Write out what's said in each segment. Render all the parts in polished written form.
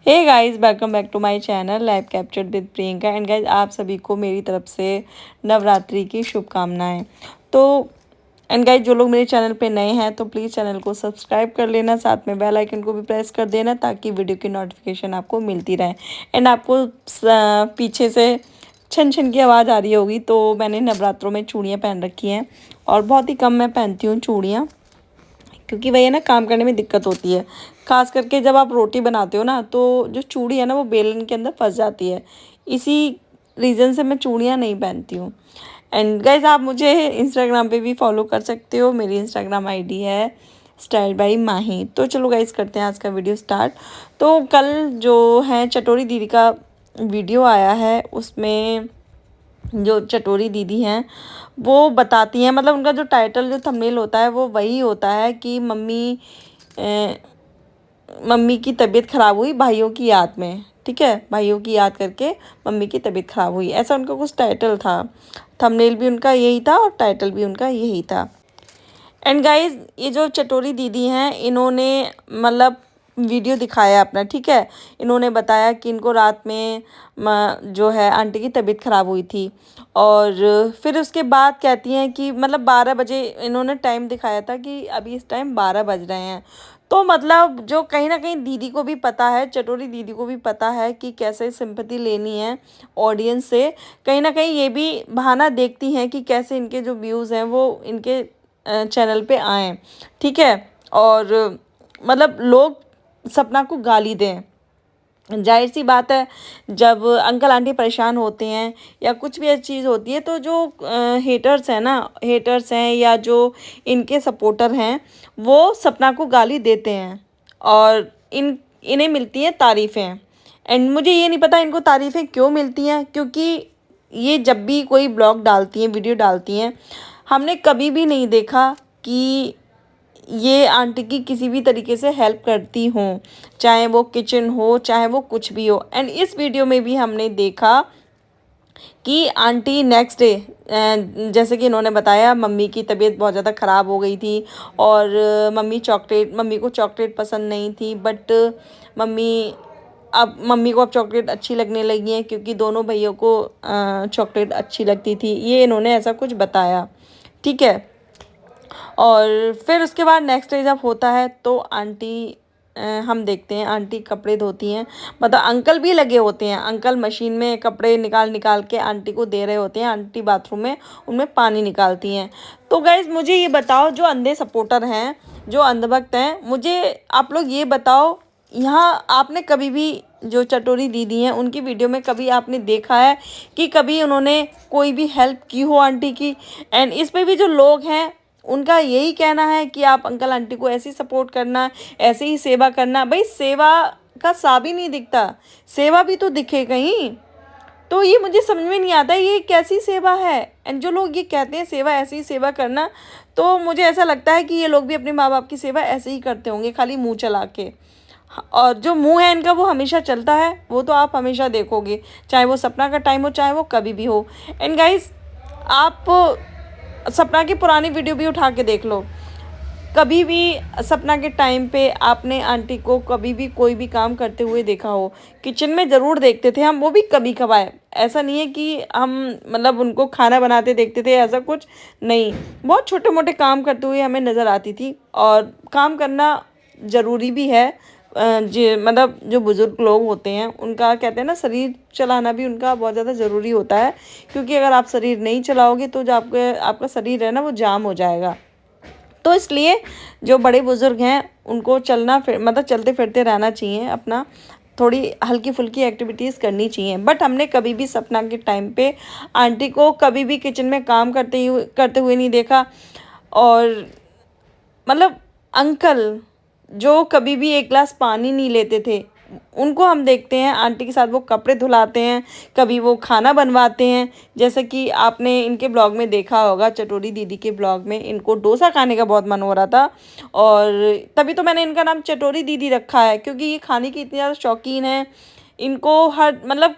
Hey guys, welcome back to my channel live captured with Priyanka. And guys, आप सभी को मेरी तरफ से नवरात्रि की शुभकामनाएं। तो एंड गाइस, जो लोग मेरे चैनल पे नए हैं तो प्लीज़ चैनल को सब्सक्राइब कर लेना, साथ में बेल आइकन को भी प्रेस कर देना ताकि वीडियो की नोटिफिकेशन आपको मिलती रहे। एंड आपको पीछे से छन छन की आवाज़ आ रही होगी, तो मैंने नवरात्रों में चूड़ियाँ पहन रखी हैं और बहुत ही कम मैं पहनती हूँ चूड़ियाँ, क्योंकि भैया ना काम करने में दिक्कत होती है। खास करके जब आप रोटी बनाते हो ना, तो जो चूड़ी है ना वो बेलन के अंदर फंस जाती है। इसी रीज़न से मैं चूड़ियाँ नहीं पहनती हूँ। एंड गाइज, आप मुझे इंस्टाग्राम पे भी फॉलो कर सकते हो। मेरी इंस्टाग्राम आईडी है स्टाइल बाई माही। तो चलो गाइज, करते हैं आज का वीडियो स्टार्ट। तो कल जो है चटोरी दीदी का वीडियो आया है, उसमें जो चटोरी दीदी हैं वो बताती हैं, मतलब उनका जो टाइटल जो थंबनेल होता है वो वही होता है कि मम्मी की तबीयत ख़राब हुई भाइयों की याद में। ठीक है, भाइयों की याद करके मम्मी की तबीयत ख़राब हुई, ऐसा उनका कुछ टाइटल था। थंबनेल भी उनका यही था और टाइटल भी उनका यही था। एंड गाइज, ये जो चटोरी दीदी हैं, इन्होंने मतलब वीडियो दिखाया अपना। ठीक है, इन्होंने बताया कि इनको रात में जो है आंटी की तबीयत ख़राब हुई थी, और फिर उसके बाद कहती हैं कि मतलब 12 बजे इन्होंने टाइम दिखाया था कि अभी इस टाइम 12 बज रहे हैं। तो मतलब जो कहीं ना कहीं दीदी को भी पता है, चटोरी दीदी को भी पता है कि कैसे सिंपैथी लेनी है ऑडियंस से। कहीं ना कहीं ये भी बहाना देखती हैं कि कैसे इनके जो व्यूज़ हैं वो इनके चैनल पे आएँ। ठीक है, और मतलब लोग सपना को गाली दें। जाहिर सी बात है, जब अंकल आंटी परेशान होते हैं या कुछ भी ऐसी चीज़ होती है, तो जो हेटर्स हैं ना, हेटर्स हैं या जो इनके सपोर्टर हैं, वो सपना को गाली देते हैं और इन्हें मिलती हैं तारीफ़ें। एंड मुझे ये नहीं पता इनको तारीफ़ें क्यों मिलती हैं, क्योंकि ये जब भी कोई ब्लॉग डालती हैं, वीडियो डालती हैं, हमने कभी भी नहीं देखा कि ये आंटी की किसी भी तरीके से हेल्प करती हों, चाहे वो किचन हो, चाहे वो कुछ भी हो। एंड इस वीडियो में भी हमने देखा कि आंटी नेक्स्ट डे, जैसे कि इन्होंने बताया, मम्मी की तबीयत बहुत ज़्यादा ख़राब हो गई थी और मम्मी को चॉकलेट पसंद नहीं थी, बट मम्मी मम्मी को अब चॉकलेट अच्छी लगने लगी है, क्योंकि दोनों भैया को चॉकलेट अच्छी लगती थी। ये इन्होंने ऐसा कुछ बताया। ठीक है, और फिर उसके बाद नेक्स्ट डे जब होता है तो हम देखते हैं आंटी कपड़े धोती हैं। मतलब अंकल भी लगे होते हैं, अंकल मशीन में कपड़े निकाल निकाल के आंटी को दे रहे होते हैं। आंटी बाथरूम में उनमें पानी निकालती हैं। तो गाइज, मुझे ये बताओ, जो अंधे सपोर्टर हैं, जो अंधभक्त हैं, मुझे आप लोग ये बताओ, यहाँ आपने कभी भी जो चटोरी दीदी हैं उनकी वीडियो में कभी आपने देखा है कि कभी उन्होंने कोई भी हेल्प की हो आंटी की? एंड इस पे भी जो लोग हैं उनका यही कहना है कि आप अंकल आंटी को ऐसे ही सपोर्ट करना, ऐसे ही सेवा करना। भाई, सेवा का सा भी नहीं दिखता, सेवा भी तो दिखे कहीं। तो ये मुझे समझ में नहीं आता ये कैसी सेवा है। एंड जो लोग ये कहते हैं सेवा, ऐसे ही सेवा करना, तो मुझे ऐसा लगता है कि ये लोग भी अपने माँ बाप की सेवा ऐसे ही करते होंगे, खाली मुंह चला के। और जो मुंह है इनका वो हमेशा चलता है, वो तो आप हमेशा देखोगे, चाहे वो सपना का टाइम हो, चाहे वो कभी भी हो। एंड गाइस, आप सपना की पुरानी वीडियो भी उठा के देख लो। कभी भी सपना के टाइम पे आपने आंटी को कभी भी कोई भी काम करते हुए देखा हो? किचन में ज़रूर देखते थे हम, वो भी कभी कभार। ऐसा नहीं है कि हम मतलब उनको खाना बनाते देखते थे, ऐसा कुछ नहीं। बहुत छोटे मोटे काम करते हुए हमें नज़र आती थी, और काम करना ज़रूरी भी है। जी, मतलब जो बुज़ुर्ग लोग होते हैं उनका कहते हैं ना, शरीर चलाना भी उनका बहुत ज़्यादा ज़रूरी होता है, क्योंकि अगर आप शरीर नहीं चलाओगे तो जो आपका शरीर है ना वो जाम हो जाएगा। तो इसलिए जो बड़े बुज़ुर्ग हैं उनको चलना फिर मतलब चलते फिरते रहना चाहिए, अपना थोड़ी हल्की फुल्की एक्टिविटीज़ करनी चाहिए। बट हमने कभी भी सपना के टाइम पे आंटी को कभी भी किचन में काम करते हुए नहीं देखा। और मतलब अंकल जो कभी भी एक गिलास पानी नहीं लेते थे, उनको हम देखते हैं आंटी के साथ वो कपड़े धुलाते हैं, कभी वो खाना बनवाते हैं। जैसे कि आपने इनके ब्लॉग में देखा होगा, चटोरी दीदी के ब्लॉग में इनको डोसा खाने का बहुत मन हो रहा था, और तभी तो मैंने इनका नाम चटोरी दीदी रखा है, क्योंकि ये खाने की इतनी ज़्यादा शौकीन है। इनको हर मतलब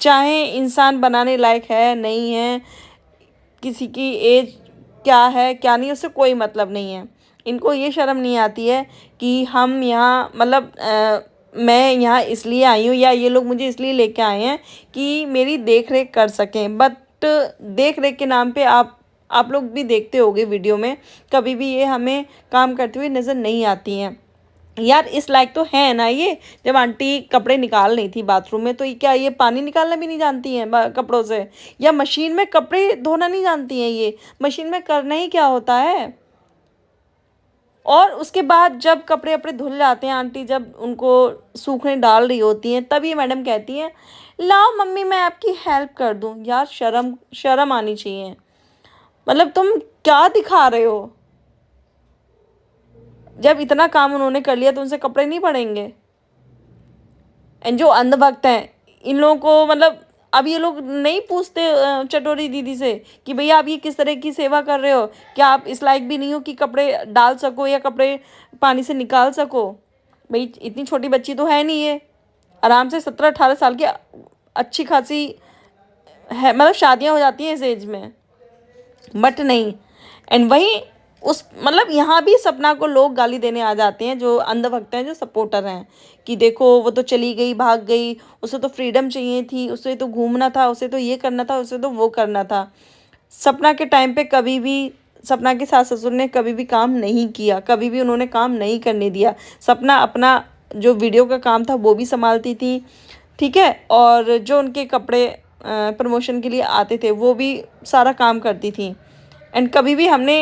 चाहे इंसान बनाने लायक है नहीं है, किसी की एज क्या है क्या नहीं, उससे कोई मतलब नहीं है। इनको ये शर्म नहीं आती है कि हम यहाँ मतलब मैं यहाँ इसलिए आई हूँ या ये लोग मुझे इसलिए लेके आए हैं कि मेरी देख रेख कर सकें। बट देख रेख के नाम पे आप लोग भी देखते होगे वीडियो में, कभी भी ये हमें काम करते हुए नज़र नहीं आती हैं। यार इस लायक तो है ना ये। जब आंटी कपड़े निकाल रही थी बाथरूम में, तो ये क्या ये पानी निकालना भी नहीं जानती हैं कपड़ों से? या मशीन में कपड़े धोना नहीं जानती हैं? ये मशीन में करना ही क्या होता है? और उसके बाद जब कपड़े अपने धुल जाते हैं, आंटी जब उनको सूखने डाल रही होती हैं, तब ये मैडम कहती हैं लाओ मम्मी मैं आपकी हेल्प कर दूं। यार शर्म शर्म आनी चाहिए। मतलब तुम क्या दिखा रहे हो? जब इतना काम उन्होंने कर लिया तो उनसे कपड़े नहीं पड़ेंगे? एंड जो अंधभक्त हैं, इन लोगों को मतलब अब ये लोग नहीं पूछते चटोरी दीदी से कि भैया आप ये किस तरह की सेवा कर रहे हो? क्या आप इस लायक भी नहीं हो कि कपड़े डाल सको या कपड़े पानी से निकाल सको? भाई इतनी छोटी बच्ची तो है नहीं ये। आराम से 17-18 साल की अच्छी खासी है, मतलब शादियां हो जाती हैं इस एज में। बट नहीं। एंड वही उस मतलब यहाँ भी सपना को लोग गाली देने आ जाते हैं, जो अंधभक्त हैं, जो सपोर्टर हैं, कि देखो वो तो चली गई, भाग गई, उसे तो फ्रीडम चाहिए थी, उसे तो घूमना था, उसे तो ये करना था, उसे तो वो करना था। सपना के टाइम पे कभी भी सपना के सास ससुर ने कभी भी काम नहीं किया, कभी भी उन्होंने काम नहीं करने दिया। सपना अपना जो वीडियो का काम था वो भी संभालती थी, ठीक है, और जो उनके कपड़े प्रमोशन के लिए आते थे वो भी सारा काम करती थी। एंड कभी भी हमने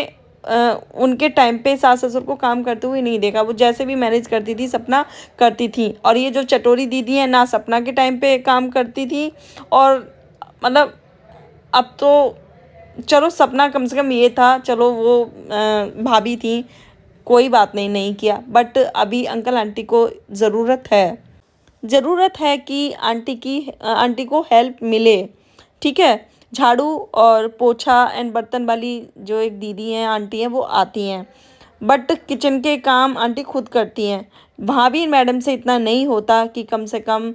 उनके टाइम पे सास ससुर को काम करते हुए नहीं देखा। वो जैसे भी मैनेज करती थी सपना करती थी। और ये जो चटोरी दीदी है ना सपना के टाइम पे काम करती थी, और मतलब अब तो चलो सपना कम से कम ये था, चलो वो भाभी थी, कोई बात नहीं, नहीं किया। बट अभी अंकल आंटी को ज़रूरत है कि आंटी को हेल्प मिले, ठीक है। झाड़ू और पोछा एंड बर्तन वाली जो एक दीदी हैं, आंटी हैं, वो आती हैं, बट किचन के काम आंटी खुद करती हैं। वहाँ भी मैडम से इतना नहीं होता कि कम से कम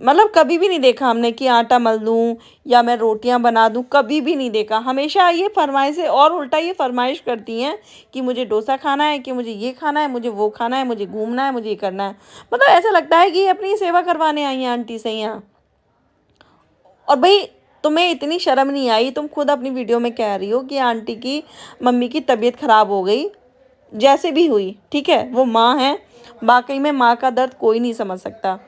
मतलब कभी भी नहीं देखा हमने कि आटा मल दूँ या मैं रोटियां बना दूँ, कभी भी नहीं देखा। हमेशा ये फरमाइश है, और उल्टा ये फरमाइश करती हैं कि मुझे डोसा खाना है, कि मुझे ये खाना है, मुझे वो खाना है, मुझे घूमना है, मुझे ये करना है। मतलब ऐसा लगता है कि ये अपनी सेवा करवाने आई हैं आंटी से यहाँ। और भाई तुम्हें इतनी शर्म नहीं आई? तुम खुद अपनी वीडियो में कह रही हो कि आंटी की मम्मी की तबीयत ख़राब हो गई, जैसे भी हुई, ठीक है, वो माँ है, वाकई में माँ का दर्द कोई नहीं समझ सकता।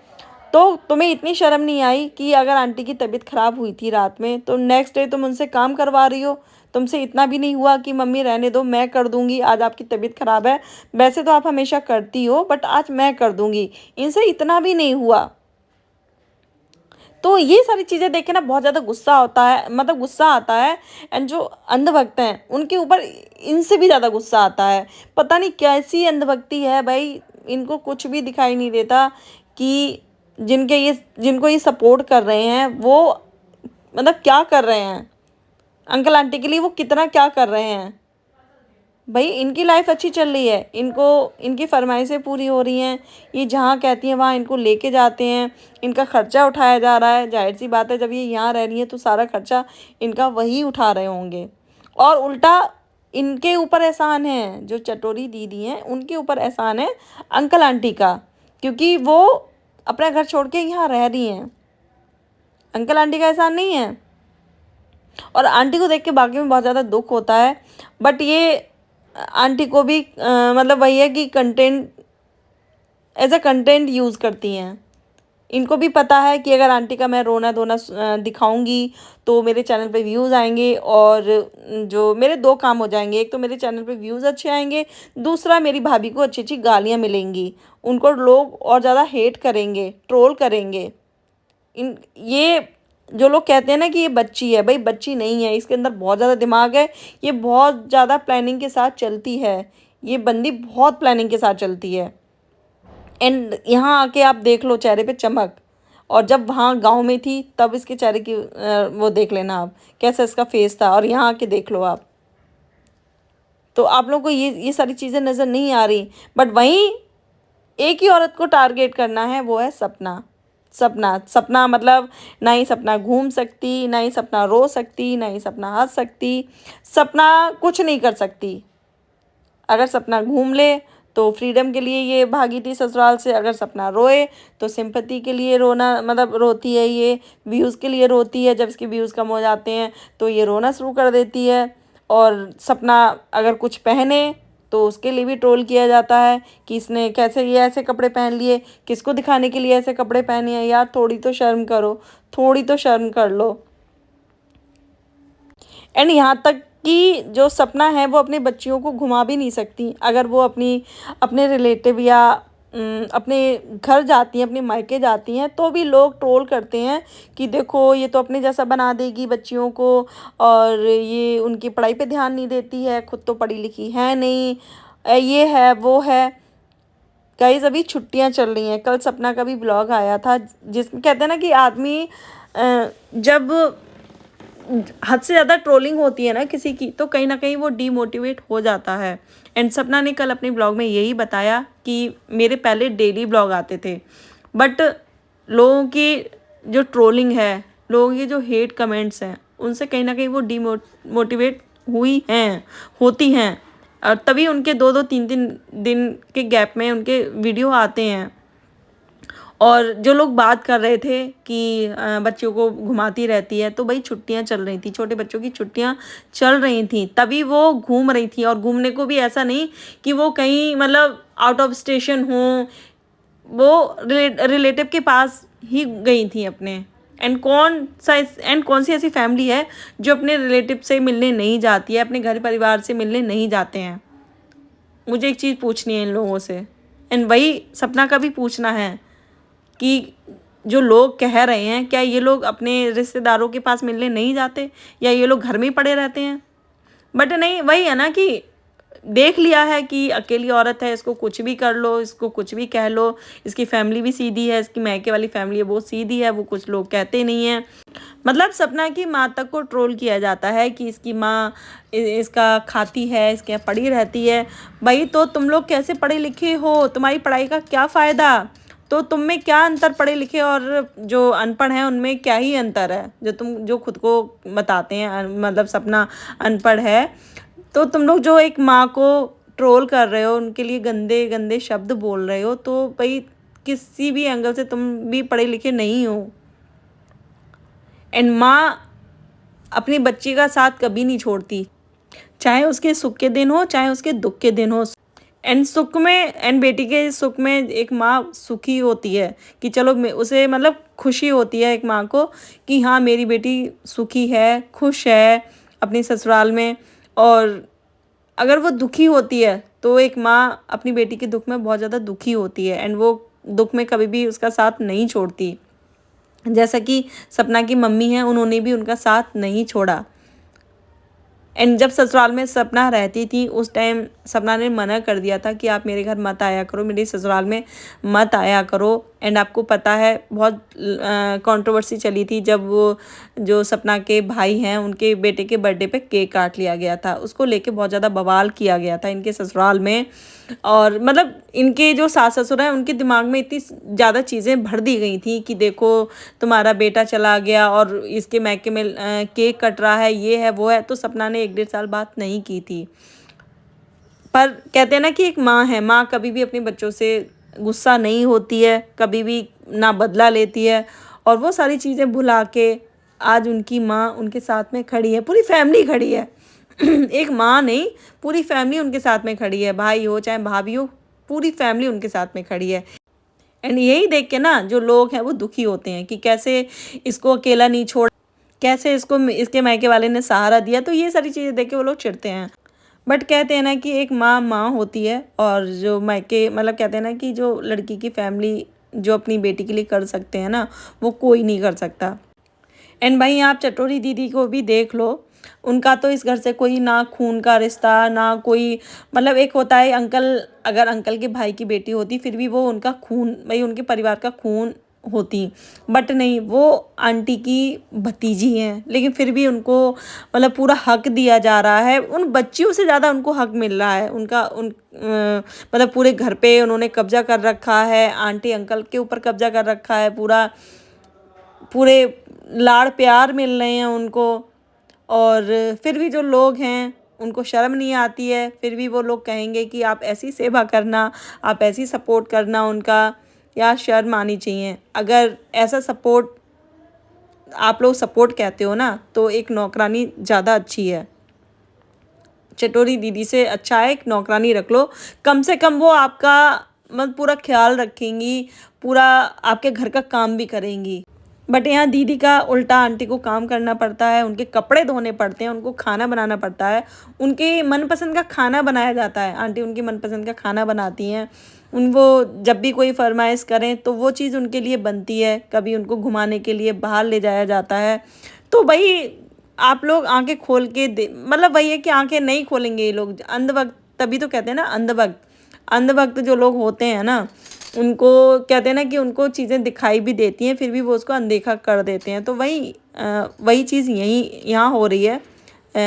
तो तुम्हें इतनी शर्म नहीं आई कि अगर आंटी की तबीयत ख़राब हुई थी रात में, तो नेक्स्ट डे तुम उनसे काम करवा रही हो? तुमसे इतना भी नहीं हुआ कि मम्मी रहने दो, मैं कर दूंगी, आज आपकी तबीयत ख़राब है, वैसे तो आप हमेशा करती हो बट आज मैं कर दूंगी? इनसे इतना भी नहीं हुआ। तो ये सारी चीज़ें देख के ना बहुत ज़्यादा गुस्सा होता है, मतलब गुस्सा आता है। एंड जो अंधभक्त हैं उनके ऊपर इनसे भी ज़्यादा गुस्सा आता है। पता नहीं कैसी अंधभक्ति है भाई, इनको कुछ भी दिखाई नहीं देता कि जिनको ये सपोर्ट कर रहे हैं वो मतलब क्या कर रहे हैं, अंकल आंटी के लिए वो कितना क्या कर रहे हैं। भाई इनकी लाइफ अच्छी चल रही है, इनको इनकी फरमाइशें पूरी हो रही हैं, ये जहाँ कहती हैं वहाँ इनको लेके जाते हैं, इनका खर्चा उठाया जा रहा है। जाहिर सी बात है जब ये यहाँ रह रही है तो सारा खर्चा इनका वही उठा रहे होंगे। और उल्टा इनके ऊपर एहसान है, जो चटोरी दीदी हैं उनके ऊपर एहसान है अंकल आंटी का, क्योंकि वो अपना घर छोड़ के यहाँ रह रही हैं। अंकल आंटी का एहसान नहीं है। और आंटी को देख के बाकी में बहुत ज़्यादा दुख होता है। बट ये आंटी को भी मतलब वही है कि content as a content use करती हैं। इनको भी पता है कि अगर आंटी का मैं रोना धोना दिखाऊंगी तो मेरे चैनल पे व्यूज़ आएंगे, और जो मेरे दो काम हो जाएंगे, एक तो मेरे चैनल पे व्यूज़ अच्छे आएंगे, दूसरा मेरी भाभी को अच्छी अच्छी गालियाँ मिलेंगी, उनको लोग और ज़्यादा हेट करेंगे, ट्रोल करेंगे। इन ये जो लोग कहते हैं ना कि ये बच्ची है, भाई बच्ची नहीं है, इसके अंदर बहुत ज़्यादा दिमाग है, ये बहुत ज़्यादा प्लानिंग के साथ चलती है, ये बंदी बहुत प्लानिंग के साथ चलती है। एंड यहाँ आके आप देख लो चेहरे पे चमक, और जब वहाँ गांव में थी तब इसके चेहरे की वो देख लेना आप कैसा इसका फेस था, और यहाँ आके देख लो आप, तो आप लोगों को ये सारी चीज़ें नज़र नहीं आ रही। बट वहीं एक ही औरत को टारगेट करना है, वो है सपना। सपना मतलब ना ही सपना घूम सकती, ना ही सपना रो सकती, ना ही सपना हंस सकती, सपना कुछ नहीं कर सकती। अगर सपना घूम ले तो फ्रीडम के लिए ये भागी थी ससुराल से। अगर सपना रोए तो सिंपैथी के लिए रोना, मतलब रोती है ये, व्यूज़ के लिए रोती है। जब इसके व्यूज़ कम हो जाते हैं तो ये रोना शुरू कर देती है। और सपना अगर कुछ पहने तो उसके लिए भी ट्रोल किया जाता है कि इसने कैसे ये ऐसे कपड़े पहन लिए, किसको दिखाने के लिए ऐसे कपड़े पहने हैं, यार थोड़ी तो शर्म करो, थोड़ी तो शर्म कर लो। एंड यहाँ तक कि जो सपना है वो अपने बच्चियों को घुमा भी नहीं सकती। अगर वो अपने रिलेटिव या अपने घर जाती हैं, अपने मायके जाती हैं, तो भी लोग ट्रोल करते हैं कि देखो ये तो अपने जैसा बना देगी बच्चियों को, और ये उनकी पढ़ाई पे ध्यान नहीं देती है, खुद तो पढ़ी लिखी है नहीं, ये है वो है। गाइस अभी छुट्टियां चल रही हैं। कल सपना का भी ब्लॉग आया था जिसमें कहते हैं ना कि आदमी जब हद से ज़्यादा ट्रोलिंग होती है ना किसी की, तो कहीं ना कहीं वो डीमोटिवेट हो जाता है। एंड सपना ने कल अपने ब्लॉग में यही बताया कि मेरे पहले डेली ब्लॉग आते थे, बट लोगों की जो ट्रोलिंग है, लोगों के जो हेट कमेंट्स हैं, उनसे कहीं ना कहीं वो डीमोटिवेट होती हैं। और तभी उनके 2-2 3-3 दिन के गैप में उनके वीडियो आते हैं। और जो लोग बात कर रहे थे कि बच्चों को घुमाती रहती है, तो भाई छुट्टियां चल रही थी, छोटे बच्चों की छुट्टियां चल रही थी, तभी वो घूम रही थी। और घूमने को भी ऐसा नहीं कि वो कहीं मतलब आउट ऑफ स्टेशन हो, वो रिलेटिव के पास ही गई थी अपने। एंड कौन सी ऐसी फैमिली है जो अपने रिलेटिव से मिलने नहीं जाती है, अपने घर परिवार से मिलने नहीं जाते हैं। मुझे एक चीज़ पूछनी है इन लोगों से, एंड वही सपना का भी पूछना है कि जो लोग कह रहे हैं, क्या ये लोग अपने रिश्तेदारों के पास मिलने नहीं जाते, या ये लोग घर में ही पड़े रहते हैं। बट नहीं, वही है ना कि देख लिया है कि अकेली औरत है, इसको कुछ भी कर लो, इसको कुछ भी कह लो, इसकी फैमिली भी सीधी है, इसकी मायके वाली फैमिली है वो सीधी है, वो कुछ लोग कहते नहीं हैं। मतलब सपना की माँ तक को ट्रोल किया जाता है कि इसकी माँ इसका खाती है, इसके यहाँ पड़ी रहती है। भाई तो तुम लोग कैसे पढ़े लिखे हो, तुम्हारी पढ़ाई का क्या फ़ायदा, तो तुम में क्या अंतर, पढ़े लिखे और जो अनपढ़ हैं उनमें क्या ही अंतर है, जो खुद को बताते हैं मतलब सपना अनपढ़ है। तो तुम लोग जो एक माँ को ट्रोल कर रहे हो, उनके लिए गंदे गंदे शब्द बोल रहे हो, तो भाई किसी भी एंगल से तुम भी पढ़े लिखे नहीं हो। एंड माँ अपनी बच्ची का साथ कभी नहीं छोड़ती, चाहे उसके सुख के दिन हो चाहे उसके दुख के दिन हो। एंड बेटी के सुख में एक माँ सुखी होती है कि चलो उसे मतलब खुशी होती है एक माँ को कि हाँ मेरी बेटी सुखी है, खुश है अपनी ससुराल में। और अगर वो दुखी होती है तो एक माँ अपनी बेटी के दुख में बहुत ज़्यादा दुखी होती है, एंड वो दुख में कभी भी उसका साथ नहीं छोड़ती। जैसा कि सपना की मम्मी है, उन्होंने भी उनका साथ नहीं छोड़ा। एंड जब ससुराल में सपना रहती थी उस टाइम सपना ने मना कर दिया था कि आप मेरे घर मत आया करो, मेरे ससुराल में मत आया करो। एंड आपको पता है बहुत कंट्रोवर्सी चली थी जब वो जो सपना के भाई हैं उनके बेटे के बर्थडे पे केक काट लिया गया था, उसको लेके बहुत ज़्यादा बवाल किया गया था इनके ससुराल में। और मतलब इनके जो सास ससुर हैं उनके दिमाग में इतनी ज़्यादा चीज़ें भर दी गई थी कि देखो तुम्हारा बेटा चला गया और इसके मायके में केक कट रहा है, ये है वो है। तो सपना ने 1-1.5 साल बात नहीं की थी। पर कहते हैं ना कि एक माँ है, माँ कभी भी अपने बच्चों से गुस्सा नहीं होती है, कभी भी ना बदला लेती है, और वो सारी चीज़ें भुला के आज उनकी माँ उनके साथ में खड़ी है, पूरी फैमिली खड़ी है। एक माँ नहीं, पूरी फैमिली उनके साथ में खड़ी है, भाई हो चाहे भाभी हो, पूरी फैमिली उनके साथ में खड़ी है। एंड यही देख के ना जो लोग हैं वो दुखी होते हैं कि कैसे इसको अकेला नहीं छोड़, कैसे इसको इसके मायके वाले ने सहारा दिया। तो ये सारी चीज़ें देख के वो लोग चिढ़ते हैं। बट कहते हैं ना कि एक माँ माँ होती है, और जो मायके मतलब कहते हैं ना कि जो लड़की की फैमिली जो अपनी बेटी के लिए कर सकते हैं ना, वो कोई नहीं कर सकता। एंड भाई आप चटोरी दीदी को भी देख लो, उनका तो इस घर से कोई ना खून का रिश्ता ना कोई, मतलब एक होता है अंकल, अगर अंकल के भाई की बेटी होती फिर भी वो उनका खून, भाई उनके परिवार का खून होती। बट नहीं, वो आंटी की भतीजी हैं, लेकिन फिर भी उनको मतलब पूरा हक दिया जा रहा है, उन बच्चियों से ज़्यादा उनको हक मिल रहा है। मतलब पूरे घर पे उन्होंने कब्जा कर रखा है, आंटी अंकल के ऊपर कब्जा कर रखा है, पूरे लाड़ प्यार मिल रहे हैं उनको। और फिर भी जो लोग हैं उनको शर्म नहीं आती है, फिर भी वो लोग कहेंगे कि आप ऐसी सेवा करना, आप ऐसी सपोर्ट करना उनका। यार शर्म आनी चाहिए। अगर ऐसा सपोर्ट आप लोग सपोर्ट कहते हो ना, तो एक नौकरानी ज़्यादा अच्छी है। चटोरी दीदी से अच्छा है एक नौकरानी रख लो, कम से कम वो आपका पूरा ख्याल रखेंगी, पूरा आपके घर का काम भी करेंगी। बट यहाँ दीदी का उल्टा, आंटी को काम करना पड़ता है, उनके कपड़े धोने पड़ते हैं, उनको खाना बनाना पड़ता है, उनके मनपसंद का खाना बनाया जाता है। आंटी उनकी मनपसंद का खाना बनाती हैं। वो जब भी कोई फरमाइश करें तो वो चीज़ उनके लिए बनती है। कभी उनको घुमाने के लिए बाहर ले जाया जाता है। तो भाई आप लोग आंखें खोल के वही है कि आंखें नहीं खोलेंगे ये लोग अंधभक्त। तभी तो कहते हैं ना अंधभक्त। अंधभक्त जो लोग होते हैं ना, उनको कहते हैं ना कि उनको चीज़ें दिखाई भी देती हैं, फिर भी वो उसको अनदेखा कर देते हैं। तो वही चीज़ यहाँ हो रही है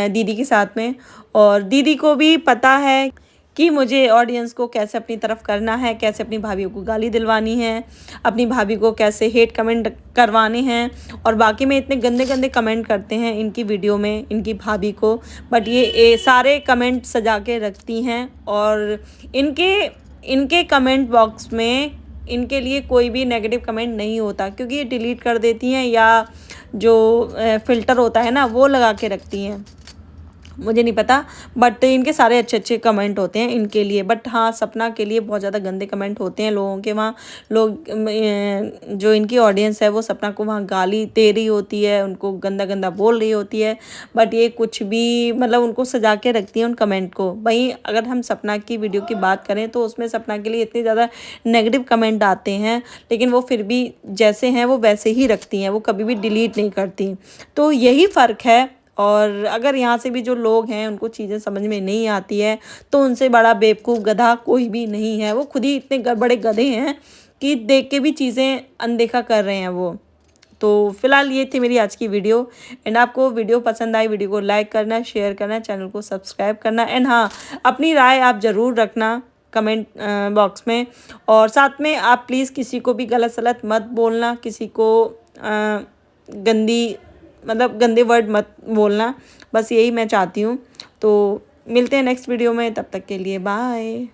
दीदी के साथ में। और दीदी को भी पता है कि मुझे ऑडियंस को कैसे अपनी तरफ करना है, कैसे अपनी भाभीयों को गाली दिलवानी है, अपनी भाभी को कैसे हेट कमेंट करवाने हैं। और बाकी में इतने गंदे गंदे कमेंट करते हैं इनकी वीडियो में इनकी भाभी को, बट ये सारे कमेंट सजा के रखती हैं। और इनके कमेंट बॉक्स में इनके लिए कोई भी नेगेटिव कमेंट नहीं होता, क्योंकि ये डिलीट कर देती हैं या जो फ़िल्टर होता है ना वो लगा के रखती हैं। मुझे नहीं पता, बट इनके सारे अच्छे अच्छे कमेंट होते हैं इनके लिए। बट हाँ, सपना के लिए बहुत ज़्यादा गंदे कमेंट होते हैं लोगों के वहाँ। लोग जो इनकी ऑडियंस है वो सपना को वहाँ गाली दे रही होती है, उनको गंदा गंदा बोल रही होती है। बट ये कुछ भी उनको सजा के रखती है उन कमेंट को। वहीं अगर हम सपना की वीडियो की बात करें तो उसमें सपना के लिए इतने ज़्यादा नेगेटिव कमेंट आते हैं, लेकिन वो फिर भी जैसे हैं वो वैसे ही रखती हैं, वो कभी भी डिलीट नहीं करती। तो यही फ़र्क है। और अगर यहाँ से भी जो लोग हैं उनको चीज़ें समझ में नहीं आती है, तो उनसे बड़ा बेवकूफ़ गधा कोई भी नहीं है। वो खुद ही इतने बड़े गधे हैं कि देख के भी चीज़ें अनदेखा कर रहे हैं वो। तो फिलहाल ये थी मेरी आज की वीडियो। एंड आपको वीडियो पसंद आई, वीडियो को लाइक करना, शेयर करना, चैनल को सब्सक्राइब करना। एंड हाँ, अपनी राय आप ज़रूर रखना कमेंट बॉक्स में। और साथ में आप प्लीज़ किसी को भी गलत सलत मत बोलना, किसी को गंदी गंदे वर्ड मत बोलना। बस यही मैं चाहती हूँ। तो मिलते हैं नेक्स्ट वीडियो में, तब तक के लिए बाय।